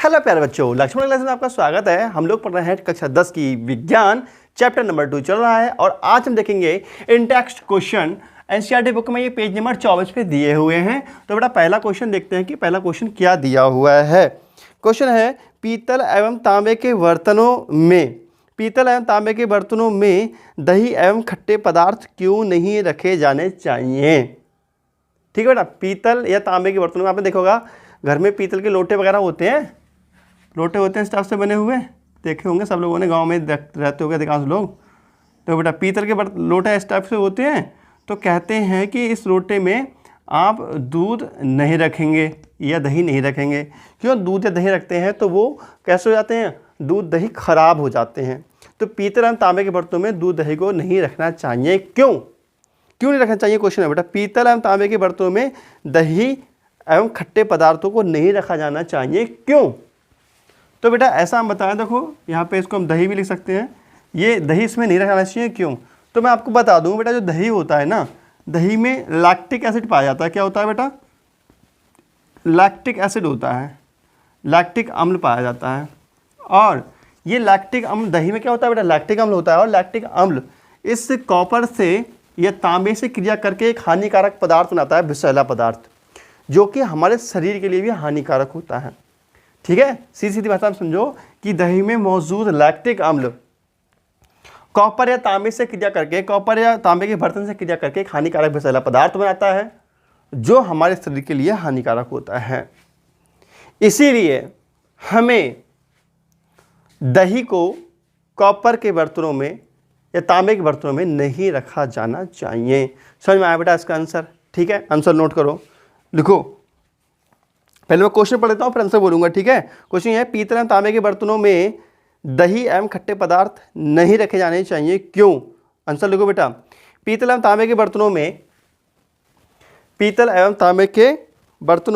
Hello प्यारे बच्चों, Lakshman class में आपका स्वागत है। हम लोग पढ़ रहे हैं कक्षा 10 की विज्ञान चैप्टर नंबर 2 चल रहा है और आज हम देखेंगे इन टेक्स्ट क्वेश्चन एनसीईआरटी बुक में। ये पेज नंबर 24 पे दिए हुए हैं। तो बेटा पहला क्वेश्चन देखते हैं कि पहला क्वेश्चन क्या दिया हुआ है। क्वेश्चन है पीतल एवं तांबे के बर्तनों में दही एवं खट्टे पदार्थ क्यों नहीं रखे जाने चाहिए। ठीक है बेटा, पीतल या तांबे के बर्तनों में आपने देखा होगा घर में पीतल के लोटे वगैरह होते हैं, स्टाफ से बने हुए, देखे होंगे सब लोगों ने, गांव में रहते होंगे अधिकांश लोग। तो बेटा पीतल के लोटे इस टाइप से होते हैं। तो कहते हैं कि इस लोटे में आप दूध नहीं रखेंगे या दही नहीं रखेंगे। क्यों दूध या दही रखते हैं तो वो कैसे हो जाते हैं, दूध दही खराब हो जाते हैं। तो पीतल एवं तांबे के बर्तनों में दूध दही को नहीं रखना चाहिए। क्यों नहीं रखना चाहिए, क्वेश्चन है बेटा। पीतल एवं तांबे के बर्तनों में दही एवं खट्टे पदार्थों को नहीं रखा जाना चाहिए, क्यों। तो बेटा ऐसा हम बताएं, देखो यहाँ पे इसको हम दही भी लिख सकते हैं। ये दही इसमें नहीं रखना चाहिए, क्यों। तो मैं आपको बता दूं बेटा, जो दही होता है ना, दही में लैक्टिक एसिड पाया जाता है। क्या होता है बेटा, लैक्टिक एसिड होता है, लैक्टिक अम्ल पाया जाता है। और ये लैक्टिक अम्ल दही में क्या होता है बेटा, लैक्टिक अम्ल होता है। और लैक्टिक अम्ल इस कॉपर से या तांबे से क्रिया करके एक हानिकारक पदार्थ बनाता है, विषैला पदार्थ, जो कि हमारे शरीर के लिए भी हानिकारक होता है। ठीक है, सीधी भाषा में समझो कि दही में मौजूद लैक्टिक अम्ल कॉपर या तांबे से क्रिया करके, कॉपर या तांबे के बर्तन से क्रिया करके एक हानिकारक विषैला पदार्थ बनाता है, जो हमारे शरीर के लिए हानिकारक होता है। इसीलिए हमें दही को कॉपर के बर्तनों में या तांबे के बर्तनों में नहीं रखा जाना चाहिए। समझ में आया बेटा इसका आंसर। ठीक है, आंसर नोट करो, लिखो। पहले मैं क्वेश्चन पढ़ लेता हूँ फिर आंसर बोलूंगा। ठीक है, क्वेश्चन है पीतल एवं तांबे के बर्तनों में दही एवं खट्टे पदार्थ नहीं रखे जाने चाहिए, क्यों। आंसर लिखो बेटा। पीतल एवं तांबे के बर्तनों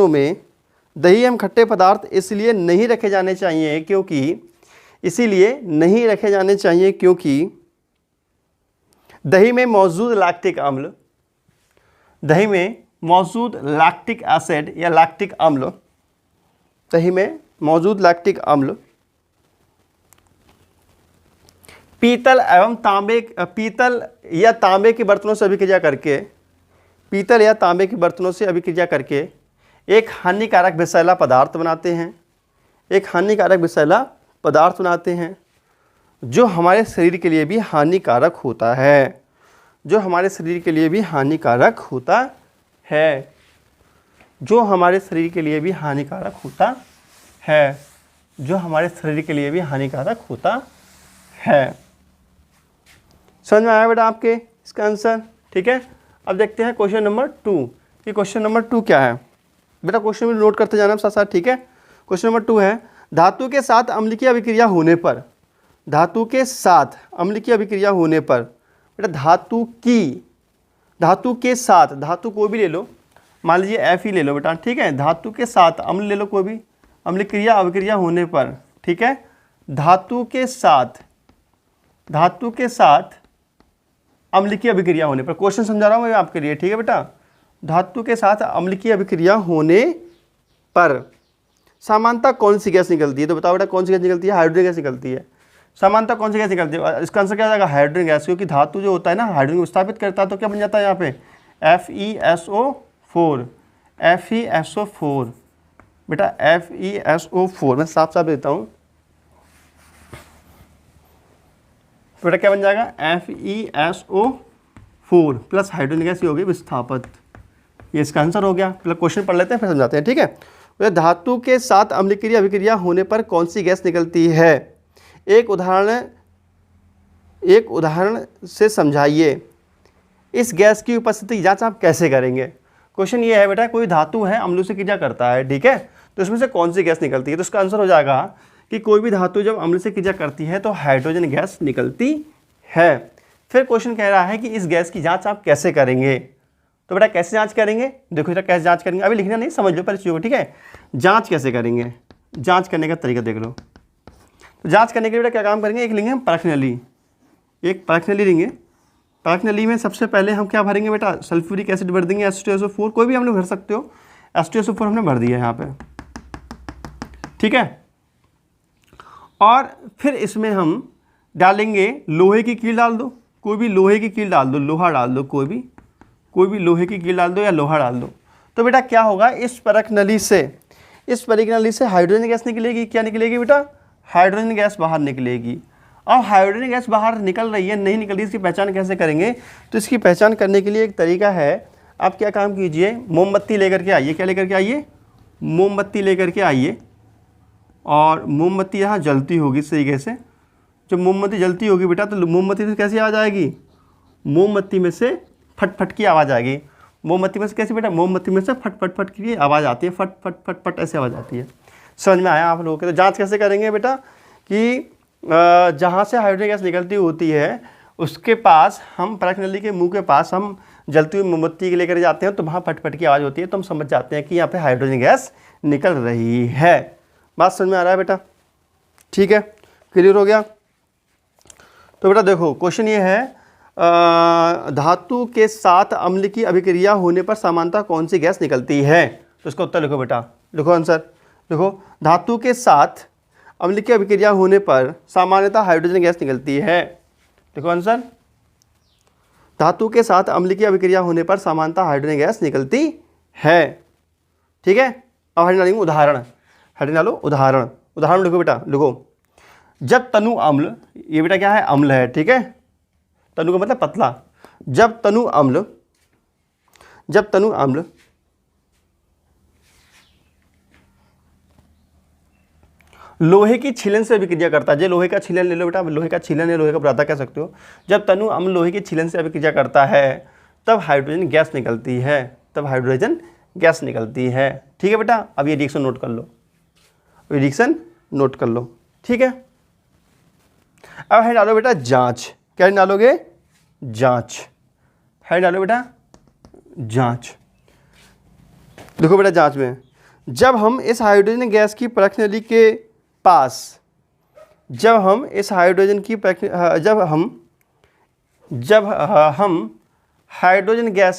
में दही एवं खट्टे पदार्थ इसलिए नहीं रखे जाने चाहिए क्योंकि दही में मौजूद लैक्टिक एसिड या लैक्टिक अम्ल, दही में मौजूद लैक्टिक अम्ल पीतल या तांबे के बर्तनों से अभिक्रिया करके एक हानिकारक विषैला पदार्थ बनाते हैं, जो हमारे शरीर के लिए भी हानिकारक होता है, जो हमारे शरीर के लिए भी हानिकारक होता है। समझ में आया बेटा आपके इसका आंसर। ठीक है, अब देखते हैं क्वेश्चन नंबर 2 कि क्वेश्चन नंबर 2 क्या है। बेटा क्वेश्चन में नोट करते जाना साथ साथ। ठीक है, क्वेश्चन नंबर 2 है धातु के साथ अम्ल की अभिक्रिया होने पर, धातु बेटा धातु कोई भी ले लो, मान लीजिए एफ ही ले लो बेटा। ठीक है, धातु के साथ अम्ल ले लो, कोई भी अम्ल क्रिया अभिक्रिया होने पर। ठीक है, धातु के साथ अम्ल की अभिक्रिया होने पर, क्वेश्चन समझा रहा हूँ मैं आपके लिए। ठीक है बेटा, धातु के साथ अम्ल की अभिक्रिया होने पर सामान्यतः कौन सी गैस निकलती है। तो बताओ बेटा कौन सी गैस निकलती है, हाइड्रोजन गैस निकलती है। सामान्यतः कौन सी गैस निकलती है, इसका आंसर क्या जाएगा, हाइड्रोजन गैस। क्योंकि धातु जो होता है ना, हाइड्रोजन विस्थापित करता है, तो क्या बन जाता है यहाँ पे FeSO4 बेटा, FeSO4 मैं साफ साफ देता हूँ बेटा, क्या बन जाएगा FeSO4 प्लस हाइड्रोजन गैस ही होगी विस्थापित। ये इसका आंसर हो गया। मतलब क्वेश्चन पढ़ लेते हैं फिर समझाते हैं। ठीक है, तो धातु के साथ अम्ल की अभिक्रिया होने पर कौन सी गैस निकलती है, एक उदाहरण से समझाइए। इस गैस की उपस्थिति जांच आप कैसे करेंगे। क्वेश्चन ये है बेटा, कोई धातु है अम्लों से क्रिया करता है, ठीक है, तो इसमें से कौन सी गैस निकलती है। तो इसका आंसर हो जाएगा कि कोई भी धातु जब अम्ल से क्रिया करती है तो हाइड्रोजन गैस निकलती है। फिर क्वेश्चन कह रहा है कि इस गैस की जांच आप कैसे करेंगे। तो बेटा कैसे जांच करेंगे, देखो बेटा कैसे जांच करेंगे, अभी लिखना नहीं, समझ लो पहले चीज़ों को। ठीक है, जांच कैसे करेंगे, जांच करने का तरीका देख लो। तो जांच करने के लिए बेटा क्या काम करेंगे, एक लेंगे हम परख नली, लेंगे। परख नली में सबसे पहले हम क्या भरेंगे बेटा, सल्फ्यूरिक एसिड भर देंगे, H2SO4 कोई भी हमने भर सकते हो, H2SO4 हमने भर दिया यहाँ पे। ठीक है, और फिर इसमें हम डालेंगे लोहे की कील डाल दो, कोई भी लोहे की कील डाल दो, लोहा डाल दो, कोई भी लोहे की कील डाल दो या लोहा डाल दो। तो बेटा क्या होगा, इस परख नली से हाइड्रोजन गैस निकलेगी। क्या निकलेगी बेटा? हाइड्रोजन गैस बाहर निकलेगी। अब हाइड्रोजन गैस बाहर निकल रही है, नहीं निकल रही, इसकी पहचान कैसे करेंगे? तो इसकी पहचान करने के लिए एक तरीका है, आप क्या काम कीजिए, मोमबत्ती लेकर के आइए। क्या लेकर के आइए? मोमबत्ती लेकर के आइए, और मोमबत्ती यहाँ जलती होगी इस तरीके से। जब मोमबत्ती जलती होगी बेटा, तो मोमबत्ती से कैसी आवाज़ आएगी? मोमबत्ती में से फट फट की आवाज़ आएगी। मोमबत्ती में से कैसे बेटा? मोमबत्ती में से फट फट फट की आवाज़ आती है, फट फट फट फट ऐसे आवाज़ आती है। समझ में आया आप लोगों के? तो जांच कैसे करेंगे बेटा कि जहाँ से हाइड्रोजन गैस निकलती होती है उसके पास हम परख नली के मुंह के पास हम जलती हुई मोमबत्ती के लेकर जाते हैं, तो वहाँ फट फट की आवाज़ होती है, तो हम समझ जाते हैं कि यहाँ पे हाइड्रोजन गैस निकल रही है। बात समझ में आ रहा है बेटा? ठीक है, क्लियर हो गया? तो बेटा देखो क्वेश्चन ये है, धातु के साथ अम्ल की अभिक्रिया होने पर सामान्यतः कौन सी गैस निकलती है? तो इसका उत्तर लिखो बेटा, लिखो आंसर, लिखो। धातु के साथ अम्ल की अभिक्रिया होने पर सामान्यतः हाइड्रोजन गैस निकलती है। लिखो आंसर, धातु के साथ अम्ल की अभिक्रिया होने पर सामान्यतः हाइड्रोजन गैस निकलती है। ठीक है, अब हटे डालेंगे उदाहरण, हटे डालो उदाहरण। उदाहरण लिखो बेटा, लिखो। जब तनु अम्ल, ये बेटा क्या है? अम्ल है, ठीक है, तनु का मतलब पतला। जब तनु अम्ल लोहे की छीलन से अभिक्रिया करता है, जो लोहे का छीलन ले लो बेटा, लोहे का छीलन या लोहे का पराठा कह सकते हो। जब तनु अम्ल लोहे की छीलन से अभिक्रिया करता है तब हाइड्रोजन गैस निकलती है, तब हाइड्रोजन गैस निकलती है। ठीक है बेटा, अब ये रिएक्शन नोट कर लो, रिएक्शन नोट कर लो। ठीक है, अब है डालो बेटा जांच। क्या डालोगे? जांच। है डालो बेटा जांच। देखो बेटा जांच में, जब हम इस हाइड्रोजन गैस की परख नली के पास, जब हम हाइड्रोजन गैस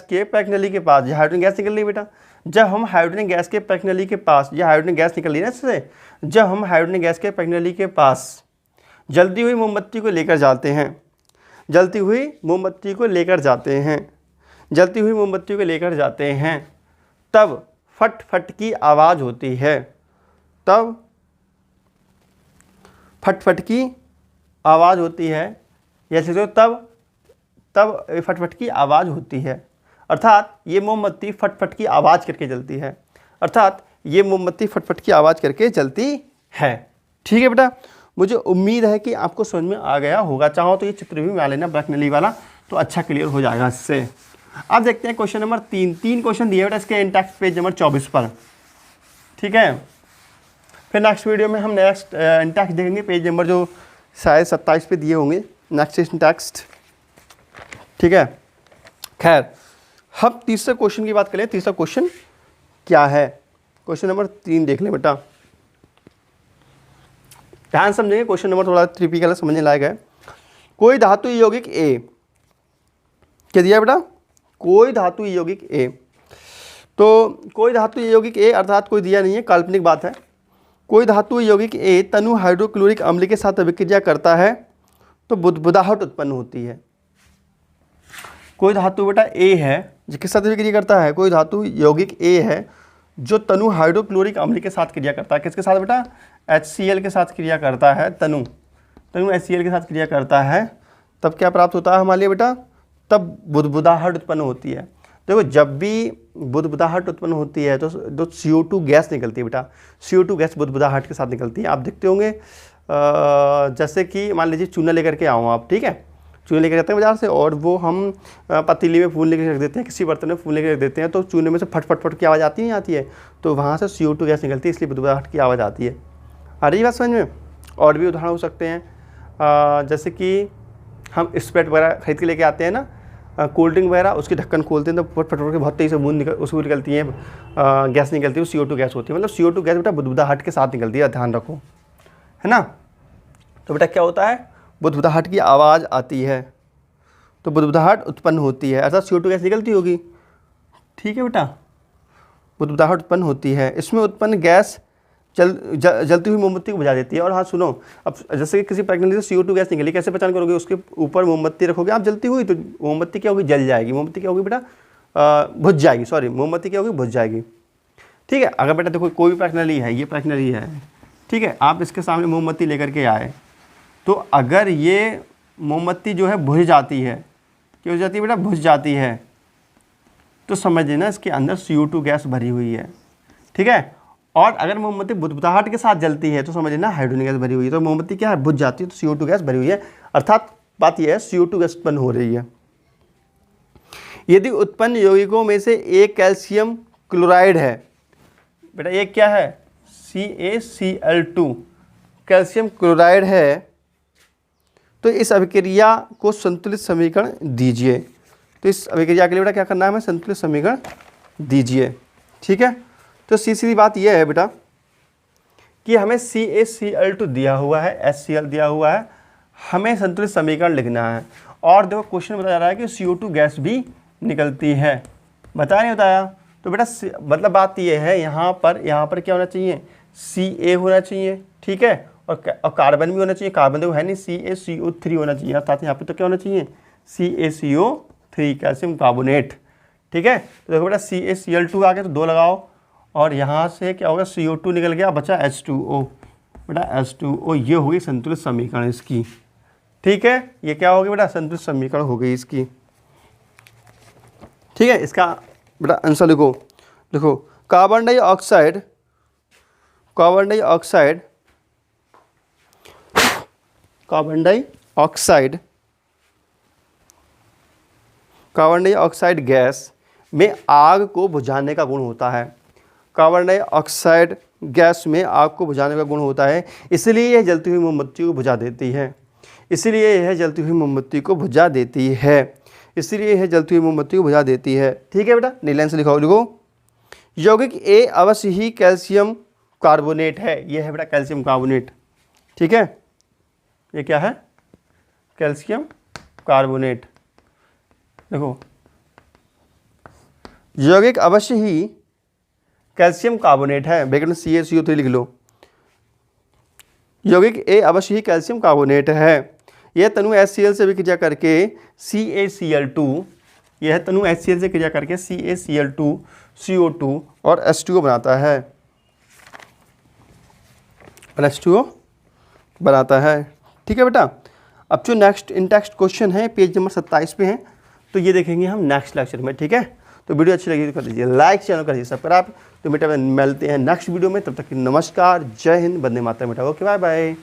के परख नली के पास, ये हाइड्रोजन गैस निकल रही है बेटा, जब हम हाइड्रोजन गैस के परख नली के पास, ये हाइड्रोजन गैस निकल रही है ना इससे, जब हम हाइड्रोजन गैस के परख नली के पास जलती हुई मोमबत्ती को लेकर जाते हैं, जलती हुई मोमबत्ती को लेकर जाते हैं, तब फट फट की आवाज़ होती है, तब फट फट की आवाज़ होती है, जैसे तब फट फट की आवाज़ होती है। अर्थात ये मोमबत्ती फट फट की आवाज़ करके जलती है, अर्थात ये मोमबत्ती फट फट की आवाज़ करके जलती है। ठीक है बेटा, मुझे उम्मीद है कि आपको समझ में आ गया होगा। चाहो तो ये चित्र भी बना लेना परख नली वाला, तो अच्छा क्लियर हो जाएगा इससे। अब देखते हैं क्वेश्चन नंबर 3। 3 क्वेश्चन दिए बेटा इसके इंटैक्स पेज नंबर 24 पर। ठीक है, फिर नेक्स्ट वीडियो में हम नेक्स्ट इंटैक्स देखेंगे, पेज नंबर जो शायद 27 पे दिए होंगे, नेक्स्ट इंटैक्स। ठीक है, खैर हम तीसरे क्वेश्चन की बात करें। तीसरा क्वेश्चन क्या है? क्वेश्चन नंबर 3 देख लें बेटा, ध्यान समझेंगे। क्वेश्चन नंबर थोड़ा ट्रिपिकल समझने लायक है। कोई धातु यौगिक ए, क्या दिया बेटा? कोई धातु यौगिक ए। तो कोई धातु यौगिक ए अर्थात कोई दिया नहीं है, काल्पनिक बात है। कोई धातु यौगिक ए तनु हाइड्रोक्लोरिक अम्ल के साथ अभिक्रिया करता है तो बुदबुदाहट उत्पन्न होती है। कोई धातु बेटा ए है जो किस साथ अभिक्रिया करता है? कोई धातु यौगिक ए है जो तनु हाइड्रोक्लोरिक अम्ल के साथ क्रिया करता है। किसके साथ बेटा? HCl के साथ क्रिया करता है। तनु HCl के साथ क्रिया करता है, तब क्या प्राप्त होता है हमारे लिए बेटा? तब बुदबुदाहट उत्पन्न होती है। देखो जब भी बुदबुदाहट उत्पन्न होती है तो CO2 गैस निकलती है बेटा, CO2 गैस बुदबुदाहट के साथ निकलती है। आप देखते होंगे जैसे कि मान लीजिए चूना लेकर के आओ आप, ठीक है, चूने लेकर जाते हैं बाजार से, और वो हम पतीली में फूल लेकर रख देते हैं, किसी बर्तन में फूल लेकर रख देते हैं, तो चूने में से फट फट फट की आवाज़ आती है, तो वहाँ से CO2 गैस निकलती है, इसलिए बुदबुदाहट की आवाज़ आती है। आ रही बात समझ में? और भी उदाहरण हो सकते हैं, जैसे कि हम स्प्राइट वगैरह खरीद के लेके आते हैं ना, कोल्ड ड्रिंक वगैरह, उसकी ढक्कन खोलते हैं तो फट फट के बहुत तेज़ी से बूंद उसको निकलती है, गैस निकलती है, वो CO2 गैस होती है। मतलब CO2 गैस बेटा बुदबुदाहट के साथ निकलती है, ध्यान रखो, है ना। तो बेटा क्या होता है? बुदबुदाहट की आवाज़ आती है तो बुदबुदाहट उत्पन्न होती है, अर्थात CO2 गैस निकलती होगी। ठीक है बेटा, बुदबुदाहट उत्पन्न होती है। इसमें उत्पन्न गैस जलती हुई मोमबत्ती को बुझा देती है। और हाँ सुनो, अब जैसे कि किसी प्रज्ञानली से CO2 गैस निकली, कैसे पहचान करोगे? उसके ऊपर मोमबत्ती रखोगे आप जलती हुई, तो मोमबत्ती क्या होगी? जल जाएगी। मोमबत्ती क्या होगी बेटा? बुझ जाएगी। सॉरी, मोमबत्ती क्या होगी? बुझ जाएगी। ठीक है। अगर बेटा देखो कोई भी प्रज्ञानली है, ये प्रज्ञानली है, ठीक है, आप इसके सामने मोमबत्ती लेकर के आए, तो अगर ये मोमबत्ती जो है बुझ जाती है, क्या हो जाती है बेटा? बुझ जाती है, तो समझ लेना इसके अंदर CO2 गैस भरी हुई है। ठीक है। और अगर मोमबत्ती बुदबुदाहट के साथ जलती है तो समझ लेना हाइड्रोजन गैस भरी हुई है। तो मोमबत्ती क्या है? बुझ जाती है, तो CO2 गैस भरी हुई है, अर्थात बात यह है CO2 गैस उत्पन्न हो रही है। यदि उत्पन्न यौगिकों में से एक कैल्शियम क्लोराइड है, बेटा ये क्या है? CaCl2 कैल्शियम क्लोराइड है, तो इस अभिक्रिया को संतुलित समीकरण दीजिए। तो इस अभिक्रिया के लिए बेटा क्या करना है? हमें संतुलित समीकरण दीजिए। ठीक है। तो सीधी बात यह है बेटा कि हमें CaCl2 दिया हुआ है, HCl दिया हुआ है, हमें संतुलित समीकरण लिखना है। और देखो क्वेश्चन बता रहा है कि CO2 गैस भी निकलती है, बताया नहीं बताया? तो बेटा मतलब बात यह है, यहाँ पर क्या होना चाहिए? Ca होना चाहिए। ठीक है। और कार्बन भी होना चाहिए। कार्बन देखो है नहीं, CaCO3 होना चाहिए, अर्थात यहाँ पे तो क्या होना चाहिए? CaCO3 calcium carbonate. ठीक है। तो देखो बेटा CaCl2 आ गया, तो 2 लगाओ, और यहाँ से क्या होगा? CO2 निकल गया, बचा H2O। बेटा H2O ये होगी संतुलित समीकरण इसकी। ठीक है। ये क्या होगी बेटा? संतुलित समीकरण हो गई इसकी। ठीक है। इसका बेटा आंसर लिखो। देखो कार्बन डाइऑक्साइड गैस में आग को बुझाने का गुण होता है। कार्बन डाइऑक्साइड गैस में आग को बुझाने का गुण होता है, इसलिए यह जलती हुई मोमबत्ती को बुझा देती है। ठीक है बेटा। नीले से लिखो। यौगिक A अवश्य ही कैल्शियम कार्बोनेट है। यह है बेटा कैल्शियम कार्बोनेट। ठीक है। ये क्या है? Calcium carbonate. देखो यौगिक अवश्य ही कैल्शियम कार्बोनेट है, ब्रैकेट में CaCO3 लिख लो। यौगिक A अवश्य ही कैल्शियम कार्बोनेट है। यह तनु HCl से विक्रिया करके CaCl2, CO2 और H2O बनाता है। ठीक है बेटा। अब जो नेक्स्ट क्वेश्चन है पेज नंबर 27 पे है, तो ये देखेंगे हम नेक्स्ट लेक्चर में। ठीक है। तो वीडियो अच्छी लगी तो कर दीजिए लाइक, चैनल कर दीजिए सब्सक्राइब। तो बेटा मिलते हैं नेक्स्ट वीडियो में, तब तक नमस्कार, जय हिंद, वंदे मातरम बेटा। Okay bye bye.